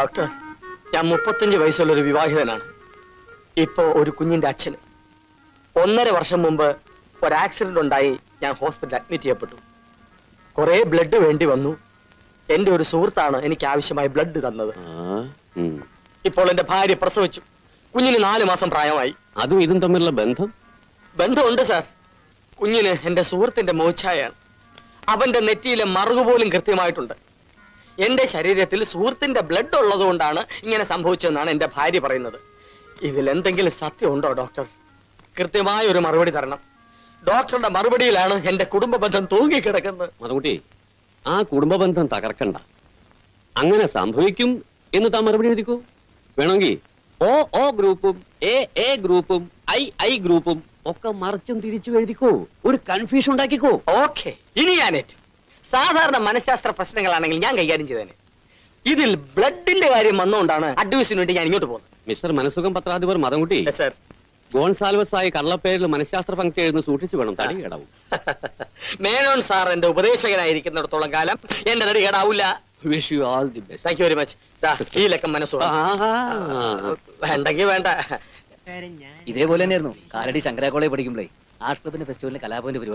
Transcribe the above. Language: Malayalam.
ഡോക്ടർ, ഞാൻ 35 വയസ്സുള്ള ഒരു വിവാഹിതനാണ്. ഇപ്പോ ഒരു കുഞ്ഞിന്റെ അച്ഛന്. 1.5 വർഷം മുമ്പ് ഒരു ആക്സിഡന്റ് ഉണ്ടായി ഞാൻ ഹോസ്പിറ്റലിൽ അഡ്മിറ്റ് ചെയ്യപ്പെട്ടു. കുറെ ബ്ലഡ് വേണ്ടി വന്നു. എന്റെ ഒരു സുഹൃത്താണ് എനിക്ക് ആവശ്യമായ ബ്ലഡ് തന്നത്. ഇപ്പോൾ എന്റെ ഭാര്യ പ്രസവിച്ചു. കുഞ്ഞിന് 4 മാസം പ്രായമായി. അതും ഇതും തമ്മിലുള്ള ബന്ധമുണ്ട് സാർ. കുഞ്ഞിന് എന്റെ സുഹൃത്തിന്റെ മോച്ചായാണ്. അവന്റെ നെറ്റിയിലെ മറുകുപോലും കൃത്യമായിട്ടുണ്ട്. എന്റെ ശരീരത്തിൽ സുഹൃത്തിന്റെ ബ്ലഡ് ഉള്ളതുകൊണ്ടാണ് ഇങ്ങനെ സംഭവിച്ചതെന്നാണ് എന്റെ ഭാര്യ പറയുന്നത്. ഇതിൽ എന്തെങ്കിലും സത്യമുണ്ടോ ഡോക്ടർ? കൃത്യമായ ഒരു മറുപടി തരണം. ഡോക്ടറുടെ മറുപടിയിലാണ് എന്റെ കുടുംബ ബന്ധം തൂങ്ങിക്കിടക്കുന്നത്. മതകുട്ടി, ആ കുടുംബ ബന്ധം തകർക്കണ്ട. അങ്ങനെ സംഭവിക്കും എന്ന് താൻ മറുപടി എഴുതിക്കോ. വേണമെങ്കിൽ ഓ ഗ്രൂപ്പും എ ഗ്രൂപ്പും ഐ ഗ്രൂപ്പും ഒക്കെ മറിച്ചും തിരിച്ചു എഴുതിക്കോ. ഒരു കൺഫ്യൂഷൻ ഉണ്ടാക്കിക്കോ. ഓക്കെ, ഇനി ഞാനേറ്റ്. സാധാരണ മനഃശാസ്ത്ര പ്രശ്നങ്ങളാണെങ്കിൽ ഞാൻ കൈകാര്യം ചെയ്തേനെ. ഇതിൽ ബ്ലഡിന്റെ കാര്യം വന്നുകൊണ്ടാണ് അഡ്വൈസിന് വേണ്ടി ഞാൻ ഇങ്ങോട്ട് പോകുന്നത്. മിസ്റ്റർ മനസുഖം പത്രാധിപർ മതംകുട്ടി, സർ, ഗോൺസാൽവസ് ആയി കള്ളപ്പേരിൽ മനഃശാസ്ത്ര പങ്ക്തി എഴുതുന്ന സൂക്ഷിച്ചു വേണം. തടി കേടാവും. മേനോൻ സാർ എന്റെ ഉപദേശകനായിരിക്കുന്നിടത്തോളം കാലം എന്റെ തടി കേടാവൂല. Wish you all the best. Thank you very much. ഈ ലക്കം മനസ്സുഖം വേണ്ടെങ്കിൽ വേണ്ട. ഇതേപോലെ തന്നെയായിരുന്നു കാലടി ശങ്കരാ കോളേജ് പഠിക്കുമ്പോഴേ ആർട്സ് ക്ലബിന്റെ ഫെസ്റ്റിവലിന് കലാഭവന്റെ പരിപാടി.